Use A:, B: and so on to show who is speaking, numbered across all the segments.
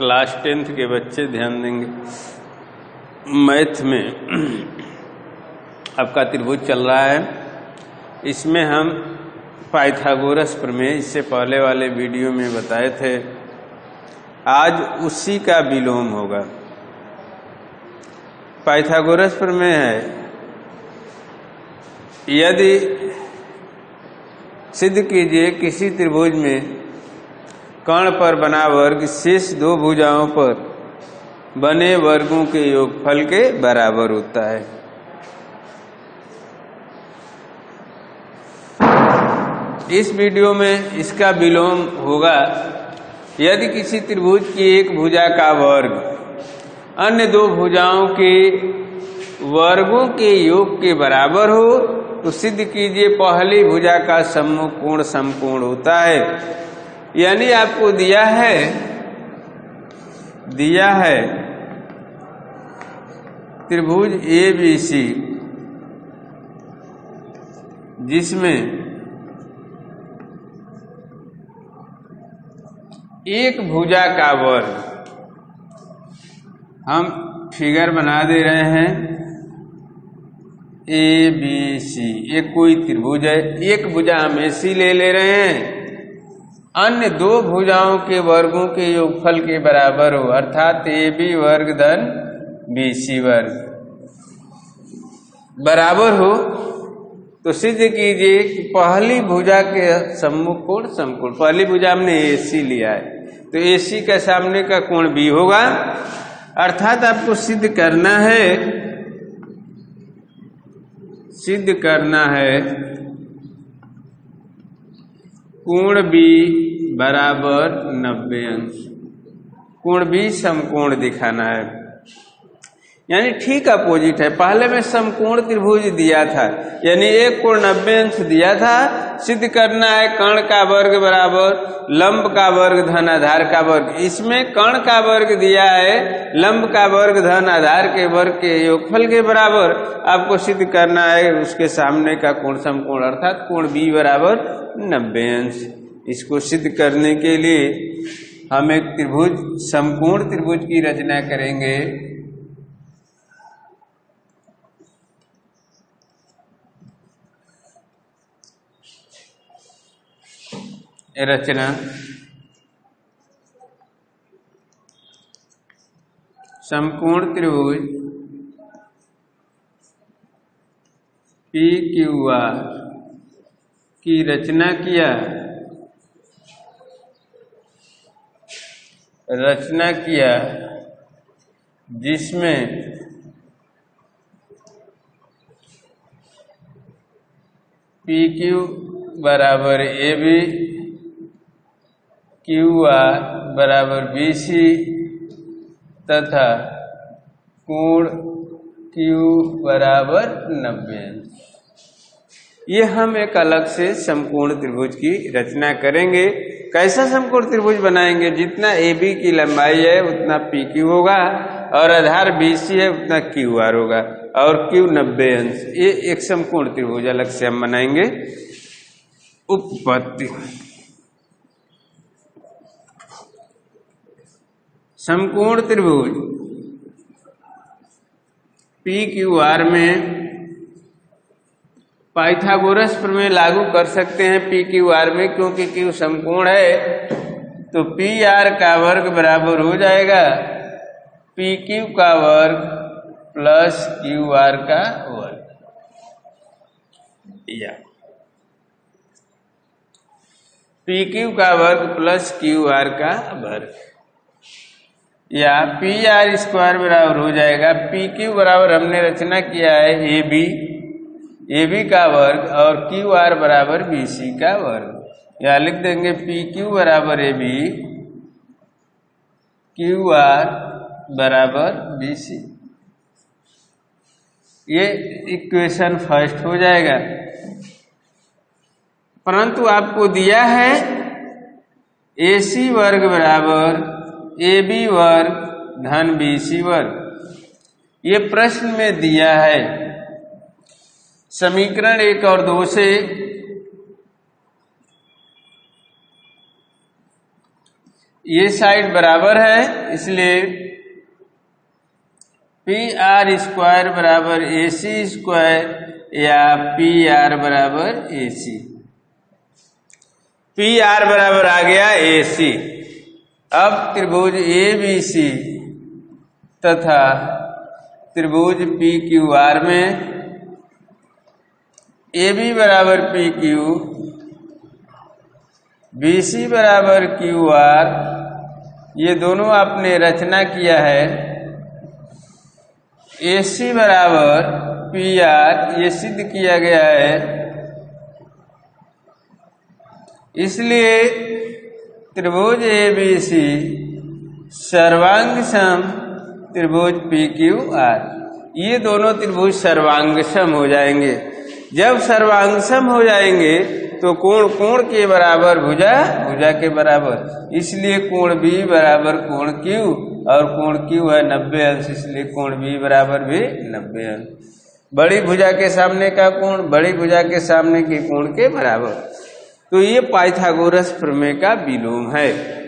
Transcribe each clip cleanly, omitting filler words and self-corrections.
A: Class 10th के बच्चे ध्यान देंगे। मैथ में आपका त्रिभुज चल रहा है, इसमें हम पाइथागोरस प्रमेय इससे पहले वाले वीडियो में बताए थे, आज उसी का विलोम होगा। पाइथागोरस प्रमेय है, यदि सिद्ध कीजिए किसी त्रिभुज में कर्ण पर बना वर्ग शेष दो भुजाओं पर बने वर्गों के योगफल के बराबर होता है। इस वीडियो में इसका विलोम होगा। यदि किसी त्रिभुज की एक भुजा का वर्ग अन्य दो भुजाओं के वर्गों के योग के बराबर हो तो सिद्ध कीजिए पहली भुजा का सम्मुख कोण समकोण होता है। यानी आपको दिया है त्रिभुज ABC जिसमें एक भुजा का वर्ग, हम फिगर बना दे रहे हैं ABC, एक कोई त्रिभुज है, एक भुजा हम AC ले रहे हैं, अन्य दो भुजाओं के वर्गों के योगफल के बराबर हो, अर्थात AB वर्ग धन BC वर्ग बराबर हो तो सिद्ध कीजिए कि पहली भुजा के सम्मुख कोण समकोण, पहली भुजा हमने AC लिया है तो AC का सामने का कोण B होगा। अर्थात आपको सिद्ध करना है कोण B बराबर 90 अंश, कोण B समकोण दिखाना है। यानी ठीक अपोजिट है। पहले में समकोण त्रिभुज दिया था, यानी एक कोण 90 अंश दिया था, सिद्ध करना है कर्ण का वर्ग बराबर लंब का वर्ग धन आधार का वर्ग। इसमें कर्ण का वर्ग दिया है, लंब का वर्ग धन आधार के वर्ग के योगफल के बराबर। आपको सिद्ध करना है उसके सामने का कोण समकोण, अर्थात कोण B बराबर 90 अंश। इसको सिद्ध करने के लिए हम एक त्रिभुज समकोण त्रिभुज की रचना करेंगे। रचना समकोण त्रिभुज PQR की रचना किया जिसमें PQ बराबर AB, QR बराबर BC तथा कोण Q बराबर 90 अंश। ये हम एक अलग से समकोण त्रिभुज की रचना करेंगे। कैसा समकोण त्रिभुज बनाएंगे? जितना AB की लंबाई है उतना PQ होगा और आधार BC है उतना QR होगा और Q 90 अंश। ये एक समकोण त्रिभुज अलग से हम बनाएंगे। उत्पत्ति समकोण त्रिभुज PQR में पाइथागोरस प्रमेय लागू कर सकते हैं PQR में, क्योंकि Q समकोण है तो PR का वर्ग बराबर हो जाएगा PQ का वर्ग प्लस QR का वर्ग, या PQ का वर्ग प्लस QR का वर्ग, या PR स्क्वायर बराबर हो जाएगा PQ बराबर हमने रचना किया है AB का वर्ग और QR बराबर BC का वर्ग। या लिख देंगे PQ बराबर AB, QR बराबर BC। ये इक्वेशन फर्स्ट हो जाएगा। परंतु आपको दिया है AC वर्ग बराबर AB वर्ग धन BC वर्ग। ये प्रश्न में दिया है। समीकरण 1 और 2 से ये साइड बराबर है, इसलिए PR स्क्वायर बराबर AC स्क्वायर या PR बराबर AC। PR बराबर आ गया AC। अब त्रिभुज ABC तथा त्रिभुज PQR में AB बराबर PQ, BC बराबर QR, ये दोनों आपने रचना किया है। AC बराबर PR ये सिद्ध किया गया है। इसलिए त्रिभुज ABC सर्वांग सम त्रिभुज PQR, ये दोनों त्रिभुज सर्वांग सम हो जाएंगे। जब सर्वांग सम हो जाएंगे तो कोण कोण के बराबर, भुजा भुजा के बराबर, इसलिए कोण B बराबर कोण Q, और कोण Q है 90 अंश, इसलिए कोण B बराबर भी 90 अंश। बड़ी भुजा के सामने का कोण बड़ी भुजा के सामने के कोण के बराबर। तो ये पाइथागोरस प्रमेय का विलोम है।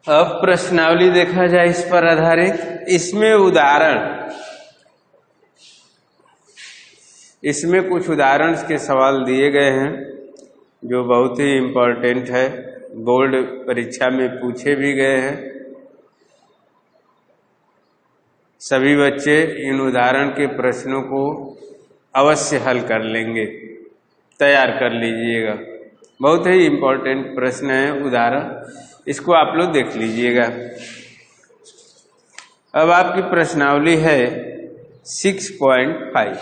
A: अब प्रश्नावली देखा जाए इस पर आधारित। इसमें उदाहरण, इसमें कुछ उदाहरण के सवाल दिए गए हैं जो बहुत ही इम्पोर्टेंट है, बोर्ड परीक्षा में पूछे भी गए हैं। सभी बच्चे इन उदाहरण के प्रश्नों को अवश्य हल कर लेंगे, तैयार कर लीजिएगा। बहुत ही इम्पोर्टेंट प्रश्न है उदाहरण, इसको आप लोग देख लीजिएगा। अब आपकी प्रश्नावली है 6.5,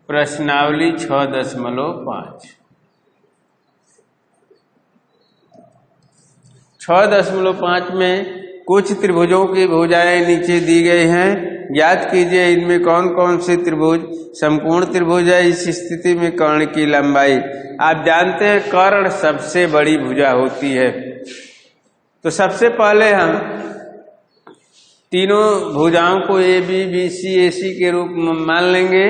A: प्रश्नावली 6.5। 6.5 में कुछ त्रिभुजों की भुजाएं नीचे दी गई हैं। ज्ञात कीजिए इनमें कौन कौन से त्रिभुज समकोण त्रिभुज है। इस स्थिति में कर्ण की लंबाई, आप जानते हैं कर्ण सबसे बड़ी भुजा होती है। तो सबसे पहले हम तीनों भुजाओं को AB BC AC के रूप में मान लेंगे।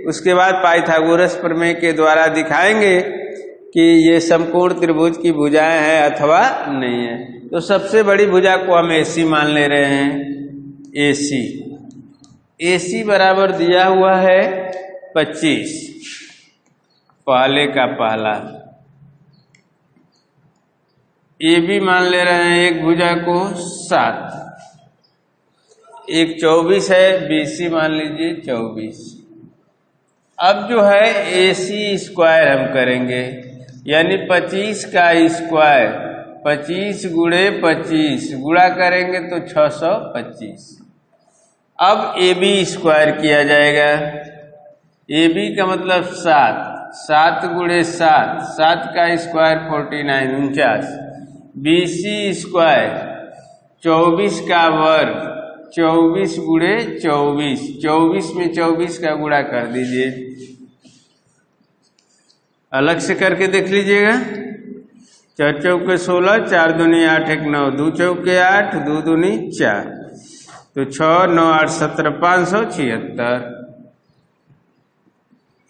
A: उसके बाद पाइथागोरस प्रमेय के द्वारा दिखाएंगे कि ये समकोण त्रिभुज की भुजाएं हैं अथवा नहीं है। तो सबसे बड़ी भुजा को हम AC मान ले रहे हैं। AC बराबर दिया हुआ है 25, पहले का पहला। AB मान ले रहे हैं एक भुजा को 7, एक 24 है। BC मान लीजिए 24। अब जो है AC स्क्वायर हम करेंगे, यानी 25 का स्क्वायर, 25 गुणे 25 गुणा करेंगे तो 625। अब AB स्क्वायर किया जाएगा। AB का मतलब 7, 7 गुणे 7, 7 का स्क्वायर 49 49। BC स्क्वायर 24 का वर्ग, 24 गुणे 24, 24 में 24 का गुणा कर दीजिए। अलग से करके देख लीजिएगा। 4 चौके 16, 4 दूनी 8, 1 9, 2 चौके 8, 2 दूनी 4, तो 6 9 8 17 576।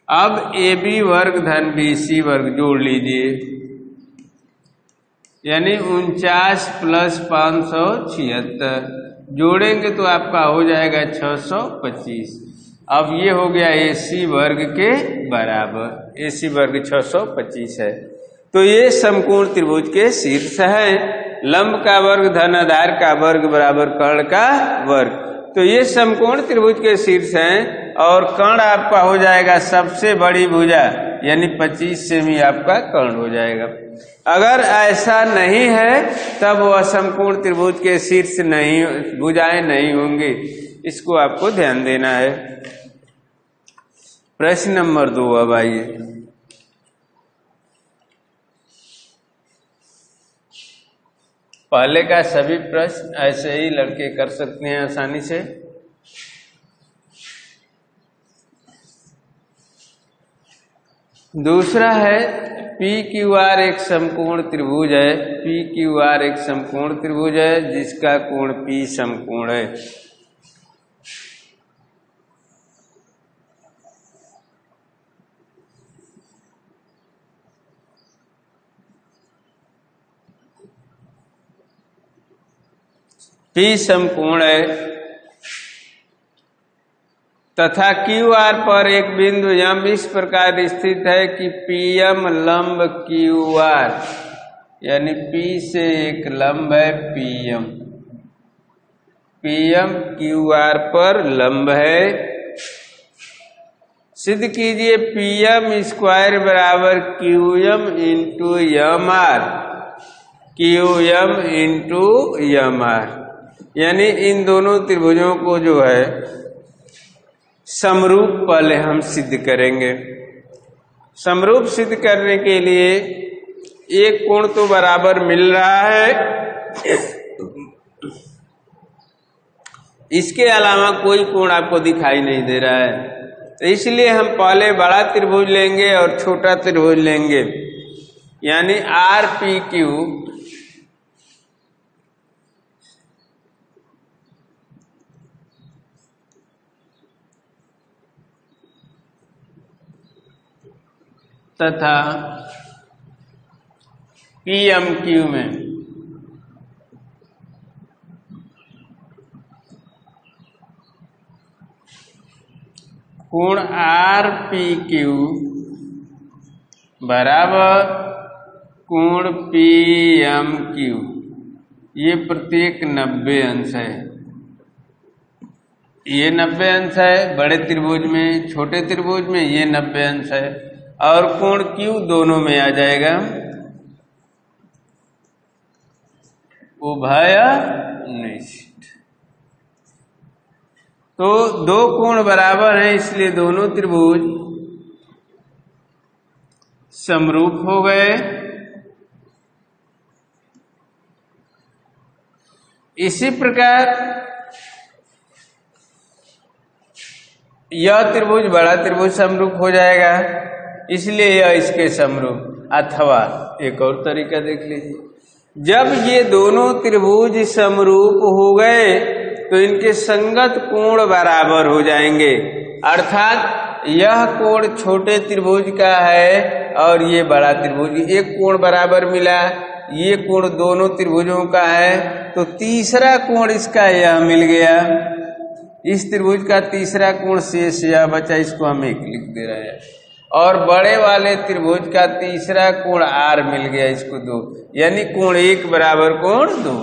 A: अब AB वर्ग धन BC वर्ग जोड़ लीजिए, यानी 49 प्लस 576 जोड़ेंगे तो आपका हो जाएगा 625। अब ये हो गया AC वर्ग के बराबर। AC वर्ग 625 है। तो ये समकोण त्रिभुज के शीर्ष है। लंब का वर्ग धन आधार का वर्ग बराबर कर्ण का वर्ग। तो ये समकोण त्रिभुज के शीर्ष हैं और कर्ण आपका हो जाएगा सबसे बड़ी भुजा, यानी 25 सेमी आपका कर्ण हो जाएगा। अगर ऐसा नहीं है तब वह समकोण त्रिभुज के शीर्ष नहीं, भुजाएं नहीं होंगी। इसको आपको ध्यान देना है। प्रश्न नंबर 2 अब आइए। पहले का सभी प्रश्न ऐसे ही लड़के कर सकते हैं आसानी से। दूसरा है पी क्यू आर एक समकोण त्रिभुज है। पी क्यू आर एक समकोण त्रिभुज है जिसका कोण पी समकोण है। पी समकोण है तथा क्यू आर पर एक बिंदु एम इस प्रकार स्थित है कि पीएम लंब क्यू आर, यानी पी से एक लंब है पीएम, पीएम क्यू आर पर लंब है। सिद्ध कीजिए पीएम स्क्वायर बराबर QM into M R, QM into M R, यानी इन दोनों त्रिभुजों को जो है समरूप पहले हम सिद्ध करेंगे। समरूप सिद्ध करने के लिए एक कोण तो बराबर मिल रहा है, इसके अलावा कोई कोण आपको दिखाई नहीं दे रहा है, तो इसलिए हम पहले बड़ा त्रिभुज लेंगे और छोटा त्रिभुज लेंगे, यानी आर पी क्यू तथा पीएम क्यू में कोण आर पी क्यू बराबर कोण पी एम क्यू, ये प्रत्येक 90 अंश है। ये 90 अंश है बड़े त्रिभुज में, छोटे त्रिभुज में ये 90 अंश है, और कोण क्यू दोनों में आ जाएगा। उभय निश्चित, तो दो कोण बराबर हैं इसलिए दोनों त्रिभुज समरूप हो गए। इसी प्रकार यह त्रिभुज बड़ा त्रिभुज समरूप हो जाएगा, इसलिए यह इसके समरूप। अथवा एक और तरीका देख लीजिए, जब ये दोनों त्रिभुज समरूप हो गए तो इनके संगत कोण बराबर हो जाएंगे, अर्थात यह कोण छोटे त्रिभुज का है और ये बड़ा त्रिभुज, एक कोण बराबर मिला, ये कोण दोनों त्रिभुजों का है, तो तीसरा कोण इसका यह मिल गया। इस त्रिभुज का तीसरा कोण शेष यह बचा, इसको हम एक लिख दे रहे हैं, और बड़े वाले त्रिभुज का तीसरा कोण आर मिल गया, इसको 2, यानी कोण 1 बराबर कोण 2,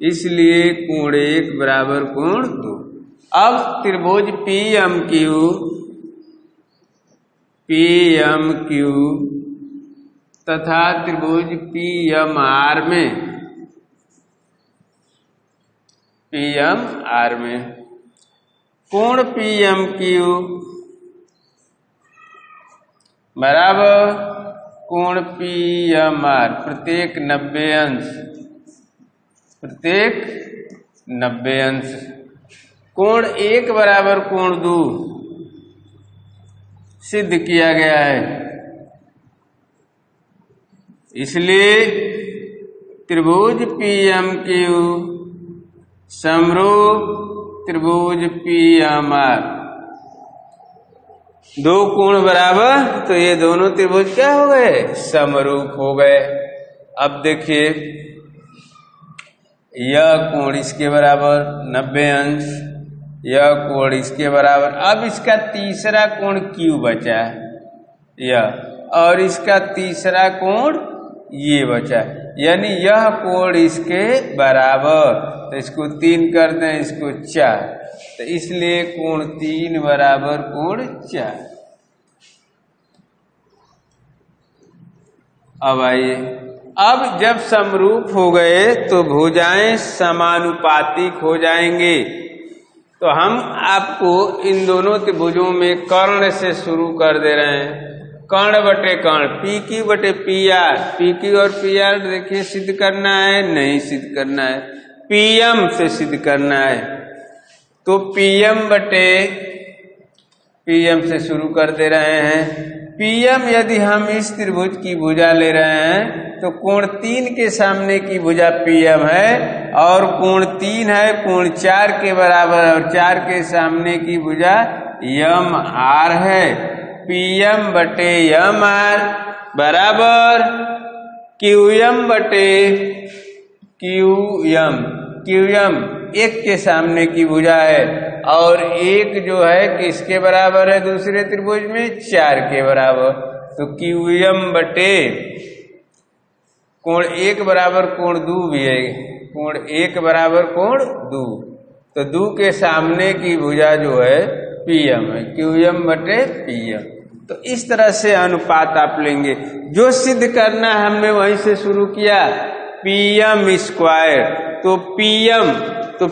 A: इसलिए कोण 1 बराबर कोण 2। अब त्रिभुज पीएम क्यू तथा त्रिभुज पीएम आर में कोण पीएम क्यू बराबर कोण पीएम आर प्रत्येक 90 अंश, प्रत्येक 90 अंश। कोण 1 बराबर कोण 2 सिद्ध किया गया है, इसलिए त्रिभुज पीएम क्यू समरूप त्रिभुज पीएम आर, दो कोण बराबर, तो ये दोनों त्रिभुज क्या हो गए, समरूप हो गए। अब देखिए यह कोण इसके बराबर 90 अंश, यह कोण इसके बराबर, अब इसका तीसरा कोण क्यू बचा है यह, और इसका तीसरा कोण ये बचा, यानी यह कोण इसके बराबर, तो इसको 3 कर दें, इसको 4, तो इसलिए कोण 3 बराबर कोण 4। अब आइए, अब जब समरूप हो गए तो भुजाएं समानुपातिक हो जाएंगे, तो हम आपको इन दोनों त्रिभुजों में कर्ण से शुरू कर दे रहे हैं। कर्ण बटे कर्ण, पी क्यू बटे पी आर, पी क्यू और पी आर देखिए सिद्ध करना है, नहीं सिद्ध करना है, पीएम से सिद्ध करना है, तो पीएम बटे पीएम से शुरू कर दे रहे हैं, PM यदि हम इस त्रिभुज की भुजा ले रहे हैं तो कोण 3 के सामने की भुजा PM है और कोण 3 है कोण 4 के बराबर और 4 के सामने की भुजा MR है। PM बटे MR बराबर QM बटे QM। QM 1 के सामने की भुजा है और 1 जो है किसके बराबर है दूसरे त्रिभुज में 4 के बराबर, तो QM बटे कोण 1 बराबर कोण 2 भी है, कोण 1 बराबर कोण 2, तो 2 के सामने की भुजा जो है PM है, QM बटे PM। तो इस तरह से अनुपात आप लेंगे। जो सिद्ध करना है हमने वहीं से शुरू किया, PM स्क्वायर, तो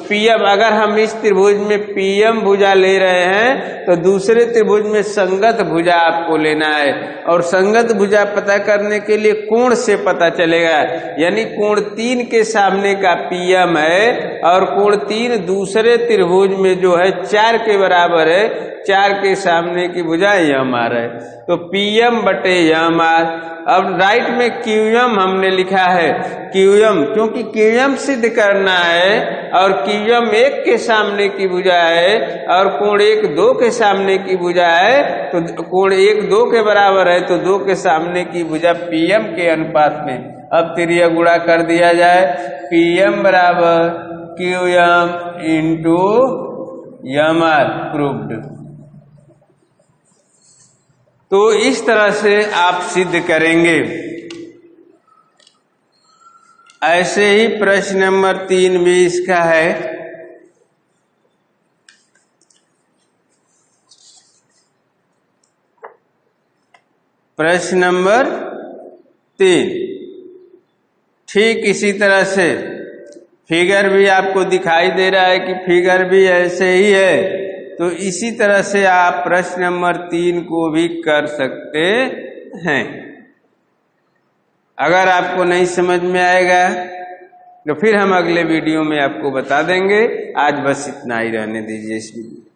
A: PM अगर हम इस त्रिभुज में PM भुजा ले रहे हैं तो दूसरे त्रिभुज में संगत भुजा आपको लेना है, और संगत भुजा पता करने के लिए कोण से पता चलेगा, यानी कोण 3 के सामने का PM है और कोण 3 दूसरे त्रिभुज में जो है 4 के बराबर है, 4 के सामने की भुजा MR है, तो PM बटे MR। अब राइट में QM हमने लिखा है, QM क्योंकि QM सिद्ध करना है और QM 1 के सामने की भुजा है और कोण 1 2 के सामने की भुजा है, तो कोण 1 2 के बराबर है, तो 2 के सामने की भुजा PM के अनुपात में अब तिर्यक गुणा कर दिया जाए, PM बराबर QM इंटू MR प्रूव्ड। तो इस तरह से आप सिद्ध करेंगे। ऐसे ही प्रश्न नंबर 3 भी इसका है। प्रश्न नंबर 3 ठीक इसी तरह से फिगर भी आपको दिखाई दे रहा है कि फिगर भी ऐसे ही है, तो इसी तरह से आप प्रश्न नंबर 3 को भी कर सकते हैं। अगर आपको नहीं समझ में आएगा तो फिर हम अगले वीडियो में आपको बता देंगे। आज बस इतना ही रहने दीजिए इस वीडियो।